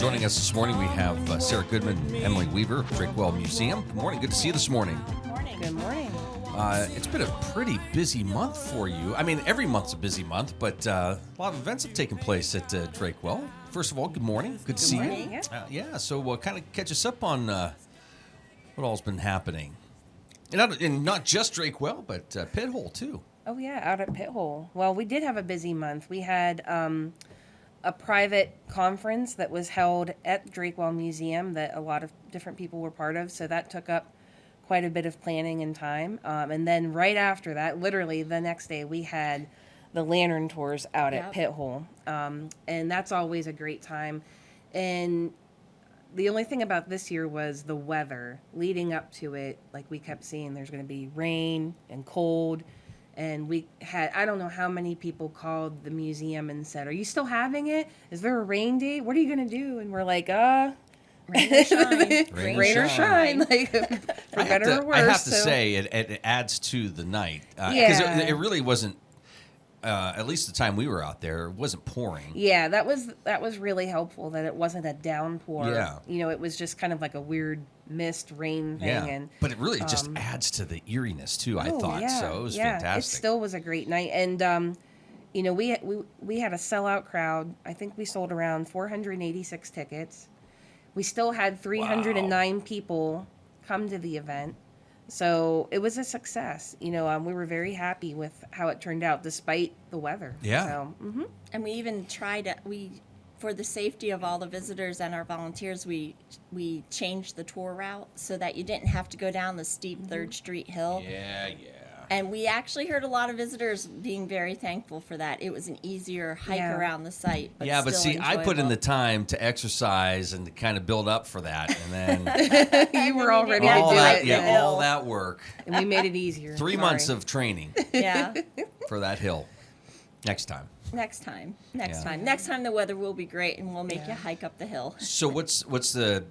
Joining us this morning, we have Sarah Goodman and Emily Weaver of Drakewell Museum. Good morning. Good to see you this morning. Good morning. Good morning. It's been a pretty busy month for you. I mean, every month's a busy month, but a lot of events have taken place at Drakewell. First of all, good morning. Good to see morning. you. Yeah, so kind of catch us up on what all's been happening. And not just Drakewell, but Pit Hole, too. Oh, yeah, out at Pit Hole. Well, we did have a busy month. We had a private conference that was held at Drakewell Museum that a lot of different people were part of, so that took up quite a bit of planning and time. And then right after that, literally the next day, we had the lantern tours out at Pit Hole. And that's always a great time. And the only thing about this year was the weather leading up to it. Like we kept seeing, there's going to be rain and cold. And we had, I don't know how many people called the museum and said, "Are you still having it? Is there a rain date? What are you going to do?" And we're like, Rain or shine. Rain or shine. Like, for better or worse. I have to say, it adds to the night. Because it really wasn't, at least the time we were out there, it wasn't pouring. Yeah, that was really helpful that it wasn't a downpour. Yeah. You know, it was just kind of like a weird mist rain thing. Yeah, And but it really just adds to the eeriness, too, I thought. Yeah, So it was yeah, fantastic. It still was a great night. And, you know, we had a sellout crowd. I think we sold around 486 tickets. We still had 309 people come to the event. So it was a success. You know, we were very happy with how it turned out despite the weather. Yeah. So, And we even tried for the safety of all the visitors and our volunteers, we changed the tour route so that you didn't have to go down the steep 3rd Street hill. Yeah. And we actually heard a lot of visitors being very thankful for that. It was an easier hike around the site. But But still see, I put in enjoyable. the time to exercise and to kind of build up for that. And then you were all ready to all do that, it. yeah, all that work. And we made it easier. 3 months of training Yeah. for that hill. Next time. Next time. Yeah. Next time the weather will be great and we'll make you hike up the hill. So what's the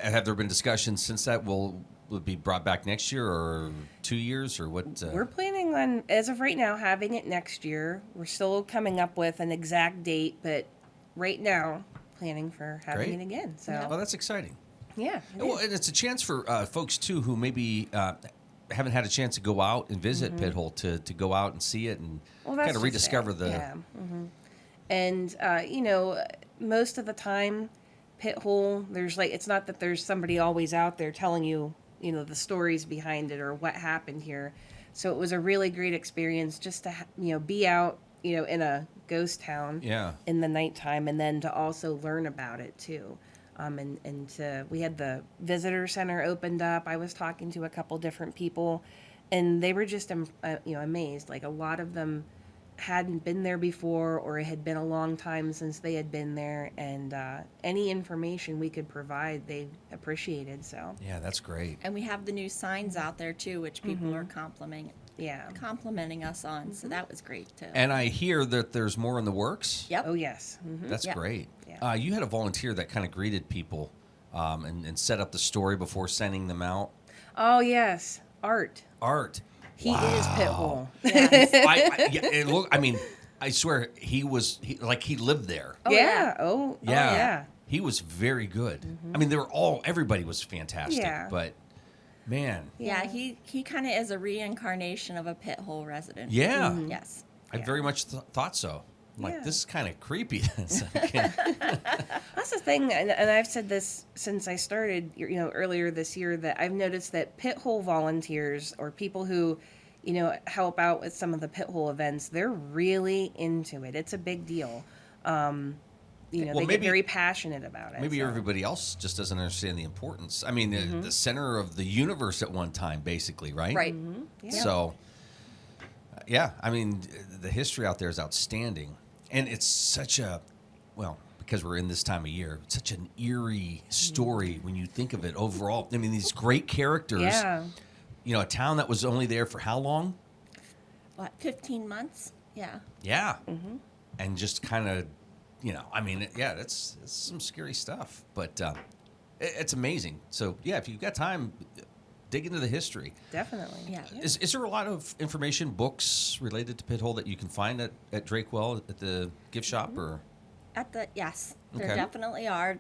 have there been discussions since that? Will it be brought back next year or 2 years or what? We're planning on, as of right now, having it next year. We're still coming up with an exact date, but right now, planning for having Great. it again. So, Well, that's exciting. yeah. Well, and it's a chance for folks too who maybe haven't had a chance to go out and visit Pit Hole to go out and see it and Well, that's kind of just rediscover it. the. Yeah. And, you know, most of the time, Pit Hole, there's like, it's not that there's somebody always out there telling you, you know, the stories behind it or what happened here. So it was a really great experience just to, you know, be out, you know, in a ghost town Yeah. in the nighttime and then to also learn about it too. We had the visitor center opened up. I was talking to a couple different people and they were just, you know, amazed. Like a lot of them hadn't been there before or it had been a long time since they had been there, and any information we could provide they appreciated. So Yeah, that's great. And we have the new signs out there too, which people are complimenting us on. So that was great too. And I hear that there's more in the works. Yep. oh yes. That's Yep. great. Yeah. You had a volunteer that kind of greeted people and set up the story before sending them out. Oh yes, Art. He is Pit Hole. I mean, I swear he lived there. Oh, yeah. Oh yeah. He was very good. I mean, everybody was fantastic, Yeah. but man, Yeah, he kind of is a reincarnation of a Pit Hole resident. yeah, Yes. I very much thought so. I'm like, Yeah. this is kind of creepy. That's the thing, and I've said this since I started, you know, earlier this year, that I've noticed that Pit Hole volunteers or people who, you know, help out with some of the Pit Hole events, they're really into it. It's a big deal. You know, Well, they maybe- get very passionate about it. Maybe so. everybody else just doesn't understand the importance. I mean, the center of the universe at one time, basically, right? Right. Yeah. So, yeah, I mean, the history out there is outstanding. And it's such because we're in this time of year, it's such an eerie story when you think of it overall. I mean, these great characters. Yeah. You know, a town that was only there for how long? What, 15 months? Yeah. Yeah. And just kind of, you know, I mean, it's some scary stuff. But it's amazing. So, yeah, if you've got time, dig into the history. Definitely. Yeah. Is there a lot of information, books related to Pit Hole that you can find at Drakewell at the gift shop or? Yes, there Okay. definitely are.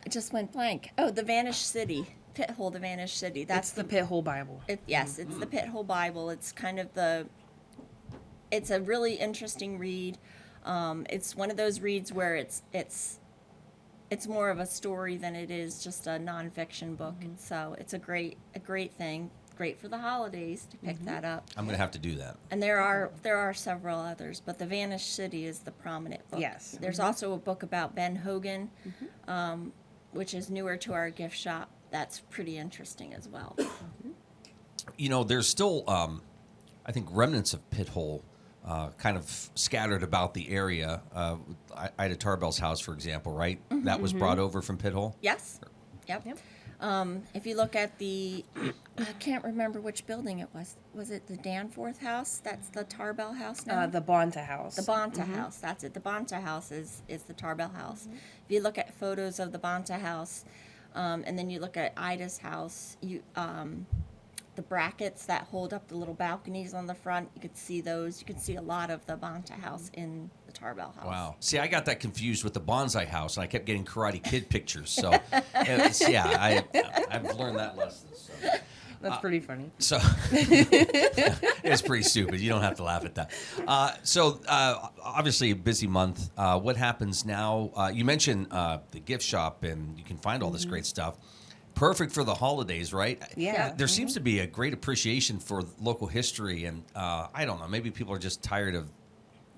It just went blank. Oh, the Vanished City, Pit Hole, the Vanished City. That's the Pit Hole Bible. Yes, it's the Pit Hole Bible. It's kind of it's a really interesting read. It's one of those reads where it's more of a story than it is just a nonfiction book. So it's a great thing. Great for the holidays to pick that up. I'm going to have to do that. And there are several others, but the Vanished City is the prominent book. Yes. There's also a book about Ben Hogan, which is newer to our gift shop. That's pretty interesting as well. You know, there's still, I think, remnants of Pit Hole kind of scattered about the area. Ida Tarbell's house, for example, right? That was brought over from Pit Hole? Yes. Yep. If you look at I can't remember which building it was. Was it the Danforth house? That's the Tarbell house now? The Bonta House. The Bonta house, that's it. The Bonta house is the Tarbell house. If you look at photos of the Bonta house, and then you look at Ida's house, the brackets that hold up the little balconies on the front, you could see those. You could see a lot of the Bonta house in the Tarbell house. Wow. See, I got that confused with the Bonsai House, and I kept getting Karate Kid pictures. So, I've learned that lesson. That's pretty funny. So, it's pretty stupid. You don't have to laugh at that. Obviously, a busy month. What happens now? You mentioned the gift shop, and you can find all this great stuff. Perfect for the holidays, right? Yeah. There seems to be a great appreciation for local history, and I don't know, maybe people are just tired of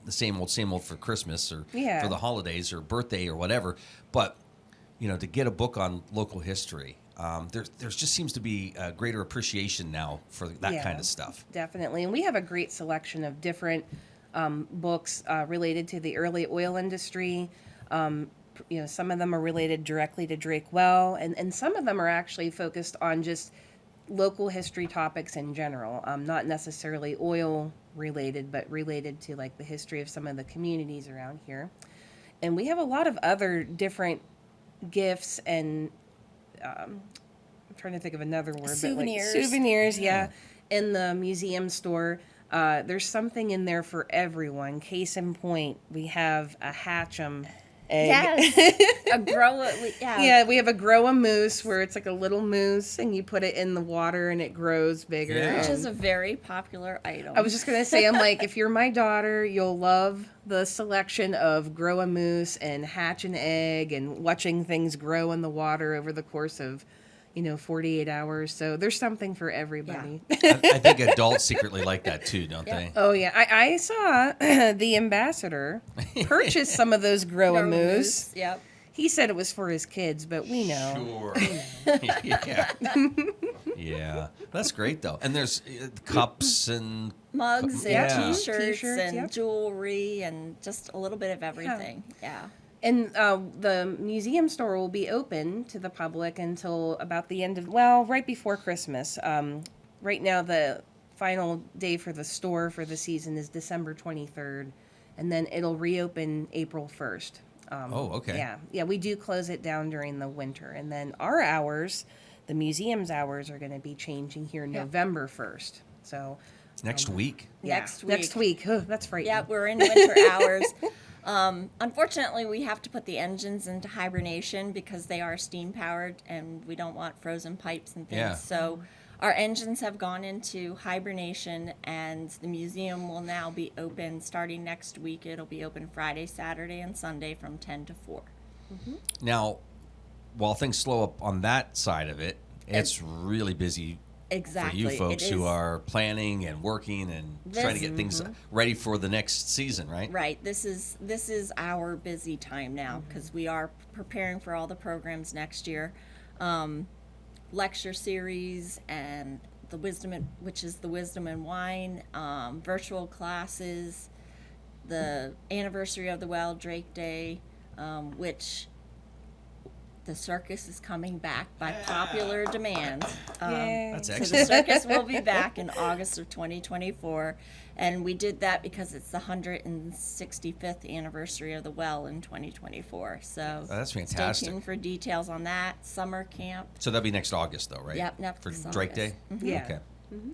the same old for Christmas or for the holidays or birthday or whatever. But, you know, to get a book on local history, there just seems to be a greater appreciation now for that kind of stuff. Definitely. And we have a great selection of different books related to the early oil industry. You know, some of them are related directly to Drake Well, and some of them are actually focused on just local history topics in general, not necessarily oil related, but related to like the history of some of the communities around here. And we have a lot of other different gifts and I'm trying to think of another word. Souvenirs. But like souvenirs, yeah. In the museum store. There's something in there for everyone. Case in point, we have a Hatcham egg. Yes. A grow. Yeah, we have a grow a moose where it's like a little moose and you put it in the water and it grows bigger. Yeah. Which and- is a very popular item. I was just gonna say, I'm like, if you're my daughter, you'll love the selection of grow a moose and hatch an egg and watching things grow in the water over the course of, 48 hours. So there's something for everybody. I think adults secretly like that too, don't they? Oh yeah, I saw the ambassador purchase some of those grow a moose. Yep. He said it was for his kids, but we know. Sure. Yeah. Yeah. That's great though. And there's cups and Mugs and Yeah. t-shirts, T-shirts, and yep. jewelry and just a little bit of everything. Yeah. And the museum store will be open to the public until about the end of, right before Christmas. Right now, the final day for the store for the season is December 23rd, and then it'll reopen April 1st. okay. Yeah, we do close it down during the winter. And then our hours, the museum's hours, are going to be changing here November 1st. So next week. Next Next week. Oh, that's frightening. Yeah, we're in winter hours. Unfortunately, we have to put the engines into hibernation because they are steam powered and we don't want frozen pipes and things. Yeah. So our engines have gone into hibernation and the museum will now be open starting next week. It'll be open Friday, Saturday, and Sunday from 10 to 4. Now, while things slow up on that side of it, it's really busy Exactly. for you folks It who is. are planning and working and trying to get things ready for the next season, right? Right. This is our busy time now because we are preparing for all the programs next year. Lecture series and which is the Wisdom and Wine, virtual classes, the anniversary of the Well, Drake Day, which the circus is coming back by popular demand. Yay. That's So the excellent. circus will be back in August of 2024, and we did that because it's the 165th anniversary of the Well in 2024. So that's Stay fantastic. tuned for details on that. Summer camp. So that'll be next August, though, right? Yep, next For August. Drake Day? Yeah. Okay.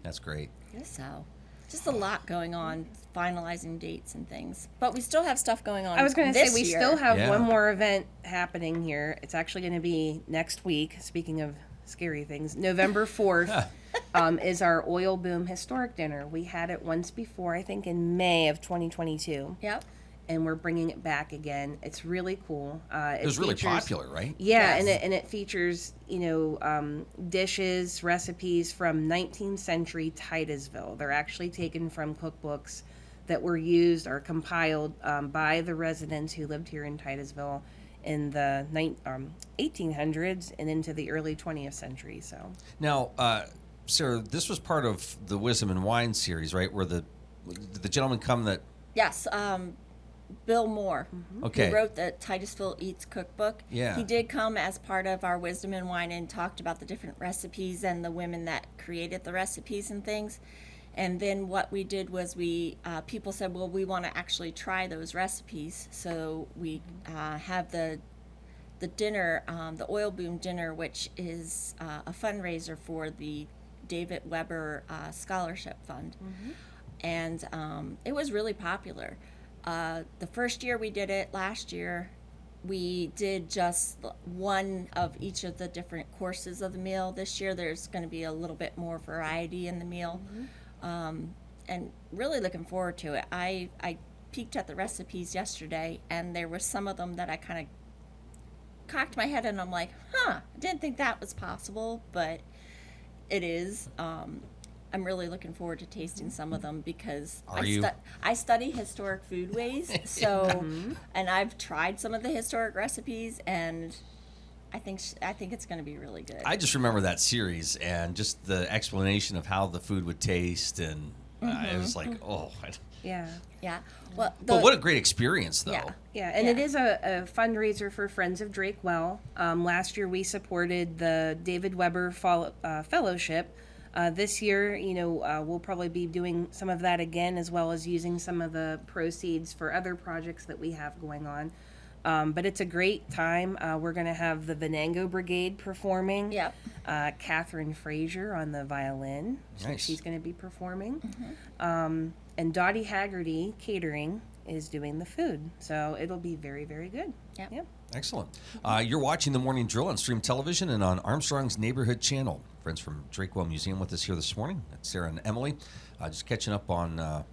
That's great. So just a lot going on, finalizing dates and things. But we still have stuff going on. I was going to say this we year. still have Yeah. one more event happening here. It's actually going to be next week. Speaking of scary things, November 4th is our Oil Boom Historic Dinner. We had it once before, I think in May of 2022, Yep. and we're bringing it back again. It's really cool. It was really popular, right? Yeah, Yes. and it features dishes, recipes from 19th century Titusville. They're actually taken from cookbooks that were used or compiled by the residents who lived here in Titusville in the 1800s and into the early 20th century. So Now, Sarah, this was part of the Wisdom and Wine series, right? Where did the gentleman come that? Yes. Bill Moore, Okay. who wrote the Titusville Eats cookbook. Yeah. He did come as part of our Wisdom and Wine and talked about the different recipes and the women that created the recipes and things. And then what we did was people said, well, we want to actually try those recipes. So we have the dinner, the Oil Boom dinner, which is a fundraiser for the David Weber Scholarship Fund. And it was really popular. The first year we did it, last year, we did just one of each of the different courses of the meal. This year there's going to be a little bit more variety in the meal. And really looking forward to it. I peeked at the recipes yesterday, and there were some of them that I kind of cocked my head and I'm like, I didn't think that was possible, but it is. I'm really looking forward to tasting some of them because Are you? I study historic foodways, so and I've tried some of the historic recipes, and I think it's going to be really good. I just remember that series and just the explanation of how the food would taste, and it was like, oh. yeah. Yeah. Well, But what a great experience, though. yeah. Yeah, and Yeah. it is a fundraiser for Friends of Drake Well. Last year we supported the David Weber Fellowship. This year, we'll probably be doing some of that again, as well as using some of the proceeds for other projects that we have going on. But it's a great time. We're going to have the Venango Brigade performing. Yep. Catherine Frazier on the violin. So Nice. she's going to be performing. And Dottie Haggerty Catering is doing the food. So it'll be very, very good. Yep. Yeah. Excellent. You're watching The Morning Drill on Stream Television and on Armstrong's Neighborhood Channel. Friends from Drakewell Museum with us here this morning. That's Sarah and Emily. Just catching up on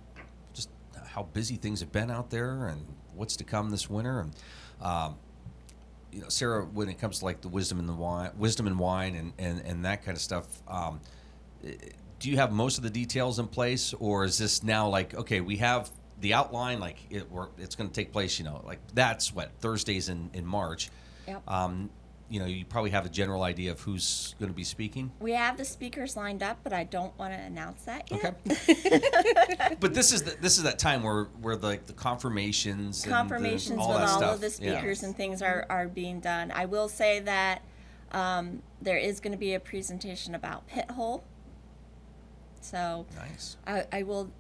just how busy things have been out there and what's to come this winter. And Sarah, when it comes to like the wisdom and wine and that kind of stuff, do you have most of the details in place, or is this now like, okay, we have the outline, like it's going to take place, like that's what Thursdays in March. Yep. You probably have a general idea of who's going to be speaking. We have the speakers lined up, but I don't want to announce that yet. Okay. But this is that time where the confirmations and Confirmations all with that all stuff. of the speakers and things are being done. I will say that there is going to be a presentation about pit hole. So Nice. I will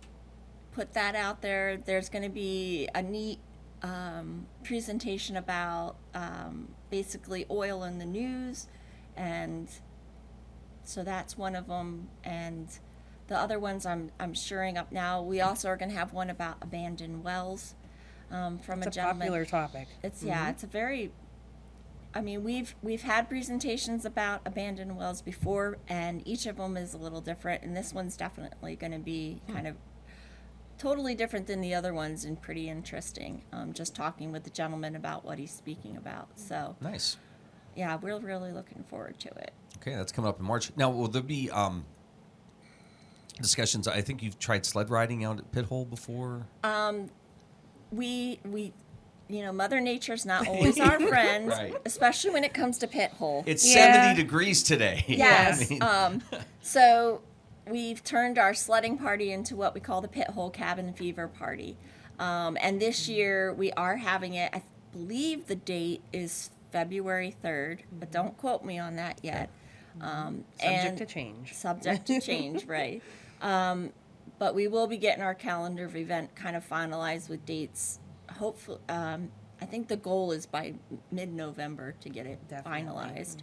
put that out there. There's going to be a neat presentation about basically oil in the news, and so that's one of them. And the other ones I'm shoring up now. We also are going to have one about abandoned wells from It's a a gentleman. popular topic. It's it's a very. I mean, we've had presentations about abandoned wells before, and each of them is a little different. And this one's definitely going to be kind of totally different than the other ones and pretty interesting. Just talking with the gentleman about what he's speaking about. So Nice. yeah, we're really looking forward to it. Okay, that's coming up in March. Now, will there be discussions? I think you've tried sled riding out at Pit Hole before. We Mother Nature's not always our friend, Right. especially when it comes to pit hole. It's Yeah. 70 degrees today. Yes. I mean, So we've turned our sledding party into what we call the Pit Hole Cabin Fever Party. And this year we are having it, I believe the date is February 3rd, but don't quote me on that yet. Subject to change. Subject to change, right. But we will be getting our calendar of event kind of finalized with dates. Hopefully, I think the goal is by mid-November to get it Definitely. finalized,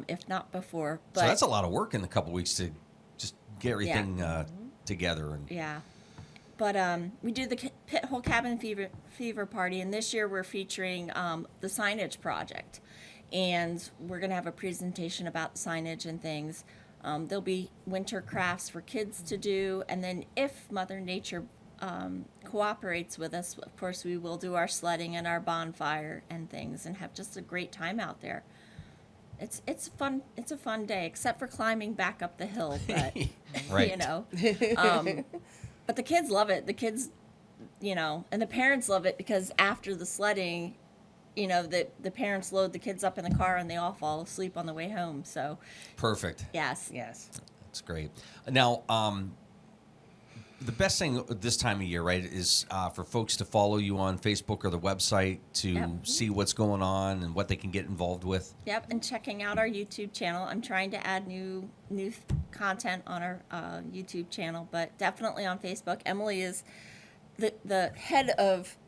if not before. But so that's a lot of work in a couple weeks to just get everything together. And Yeah. But we do the Pit Hole Cabin Fever Party, and this year we're featuring the signage project. And we're going to have a presentation about signage and things. There'll be winter crafts for kids to do. And then if Mother Nature cooperates with us, of course, we will do our sledding and our bonfire and things and have just a great time out there. It's fun. It's a fun day, except for climbing back up the hill. But Right. you know, but the kids love it. The kids, you know, and the parents love it because after the sledding, you know, the parents load the kids up in the car and they all fall asleep on the way home. So perfect. yes, Yes. That's great. Now, the best thing this time of year, right, is for folks to follow you on Facebook or the website to Yep. see what's going on and what they can get involved with. yep. And checking out our YouTube channel. I'm trying to add new content on our YouTube channel, but definitely on Facebook. Emily is the head of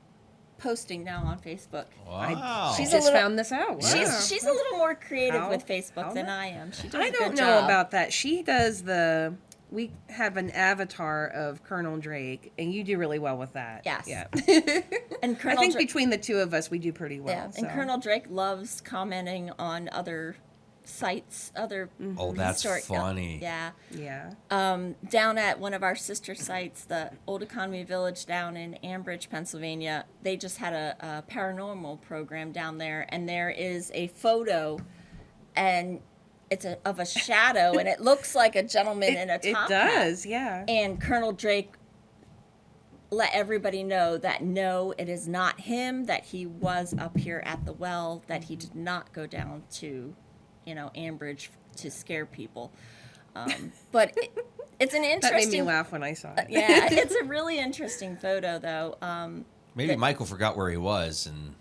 posting now on Facebook. Wow. She's a Just little- found this out. Wow. She's a little more creative How- with Facebook how than much? I am. She does I a don't good know job. about that. She does we have an avatar of Colonel Drake, and you do really well with that. Yes. Yeah. And I Colonel think Drake, between the two of us, we do pretty well. yeah, and so. Colonel Drake loves commenting on other sites, other Oh, that's historic- funny. Yeah. Yeah. Down at one of our sister sites, the Old Economy Village down in Ambridge, Pennsylvania, they just had a paranormal program down there, and there is a photo, and it's of a shadow, and it looks like a gentleman in a It top hat. does, yeah. And Colonel Drake let everybody know that no, it is not him, that he was up here at the well, that he did not go down to, you know, Ambridge to scare people. But it's an That made me interesting. laugh when I saw it. Yeah, it's a really interesting photo, though. Maybe Michael forgot where he was, and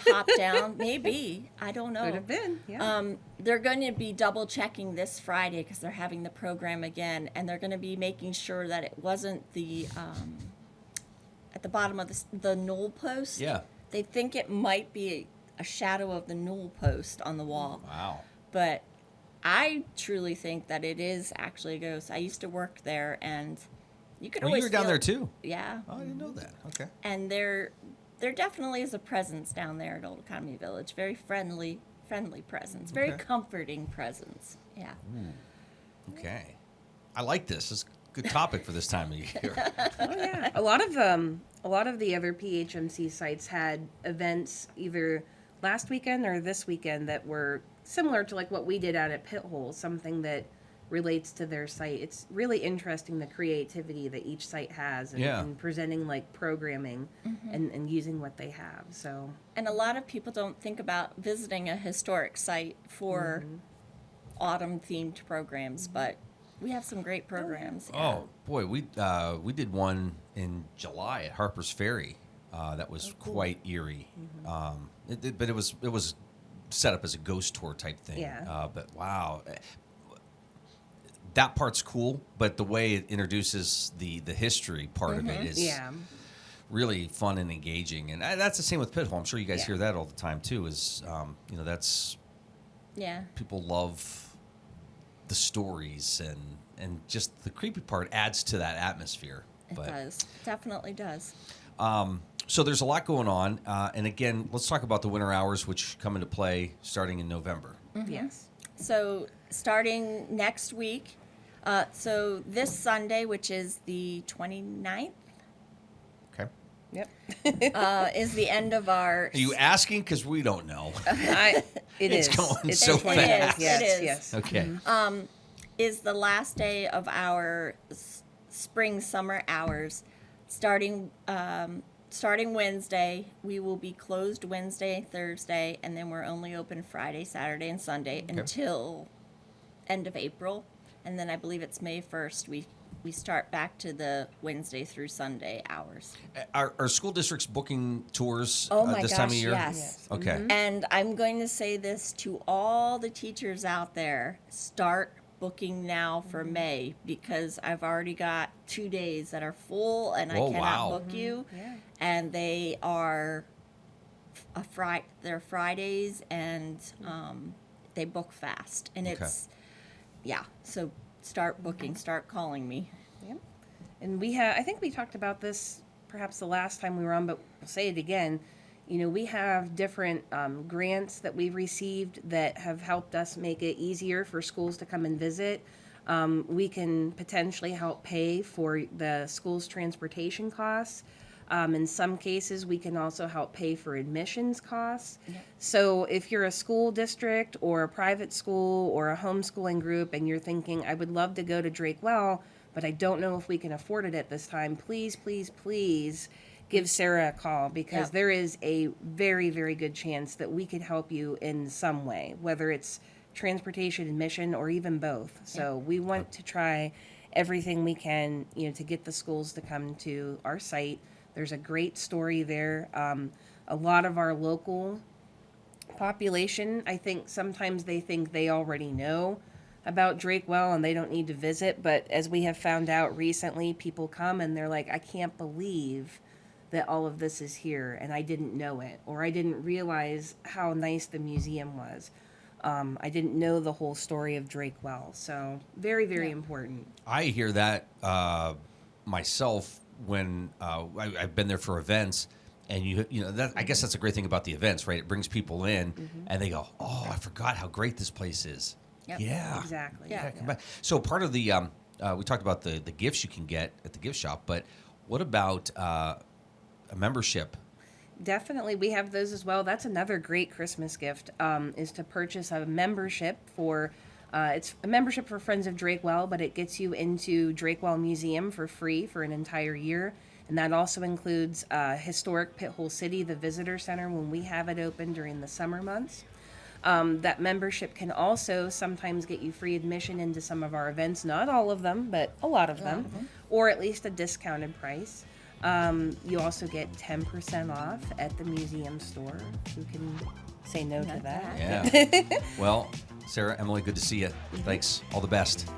Pop down, maybe, I don't know. Could have been, yeah. They're going to be double checking this Friday because they're having the program again, and they're going to be making sure that it wasn't the at the bottom of the knoll post. yeah. They think it might be a shadow of the knoll post on the wall, Wow. but I truly think that it is actually a ghost. I used to work there, and you could Oh, always you were down feel- there too? Yeah, Oh, I didn't know that. Okay. and there definitely is a presence down there at Old Economy Village. Very friendly presence. Very Okay. comforting presence. Yeah. Okay. I like this. It's a good topic for this time of year. Oh yeah, a lot of the other PHMC sites had events either last weekend or this weekend that were similar to like what we did out at Pit Hole, something that relates to their site. It's really interesting the creativity that each site has and, Yeah. and presenting like programming and using what they have. So And a lot of people don't think about visiting a historic site for autumn themed programs, but we have some great programs. yeah. Oh boy, we did one in July at Harper's Ferry. That was quite eerie. But it was set up as a ghost tour type thing. Yeah. But wow, that part's cool. But the way it introduces the history part of it is yeah, really fun and engaging. And that's the same with Pit Hole. I'm sure you guys Yeah. hear that all the time too. Is that's Yeah. people love the stories and just the creepy part adds to that atmosphere. It does. Definitely does. So there's a lot going on, and again, let's talk about the winter hours, which come into play starting in November. yes, So starting next week, so this Sunday, which is the 29th, Okay. yep. is the end of our. Are you asking because we don't know? It's It's going It's so the 29th. fast. Yes, It is. yes. Okay. Is the last day of our spring summer hours. Starting Wednesday, we will be closed Wednesday, Thursday, and then we're only open Friday, Saturday, and Sunday until end of April. And then I believe it's May 1st. We start back to the Wednesday through Sunday hours. Are school districts booking tours Oh my this gosh, time of year? yes. Okay. And I'm going to say this to all the teachers out there: start booking now for May, because I've already got 2 days that are full and I Oh, cannot wow. book you. Yeah. And they are they're Fridays, and they book fast, and Okay. it's yeah. So start booking, start calling me. Yep. And I think we talked about this perhaps the last time we were on, but we'll say it again. You know, we have different grants that we've received that have helped us make it easier for schools to come and visit. We can potentially help pay for the school's transportation costs. In some cases, we can also help pay for admissions costs. So if you're a school district or a private school or a homeschooling group and you're thinking, I would love to go to Drakewell, but I don't know if we can afford it at this time, please, please, please give Sarah a call, because there is a very, very good chance that we could help you in some way, whether it's transportation, admission, or even both. So we want to try everything we can, you know, to get the schools to come to our site. There's a great story there. A lot of our local population, I think sometimes they think they already know about Drakewell and they don't need to visit. But as we have found out recently, people come and they're like, I can't believe that all of this is here and I didn't know it, or I didn't realize how nice the museum was. I didn't know the whole story of Drakewell. So very, very important. I hear that myself when I've been there for events, and you know that, I guess that's a great thing about the events, right? It brings people in, and they go, "Oh, I forgot how great this place is." Yep. Yeah, Exactly. Yeah. come back. So part of the we talked about the gifts you can get at the gift shop, but what about a membership? Definitely, we have those as well. That's another great Christmas gift, is to purchase a membership for, it's a membership for Friends of Drakewell, but it gets you into Drakewell Museum for free for an entire year. And that also includes historic Pit Hole City, the visitor center, when we have it open during the summer months. That membership can also sometimes get you free admission into some of our events, not all of them, but a lot of them, or at least a discounted price. You also get 10% off at the museum store. Who can say no to that? Yeah. Well, Sarah, Emily, good to see you. Thanks. All the best.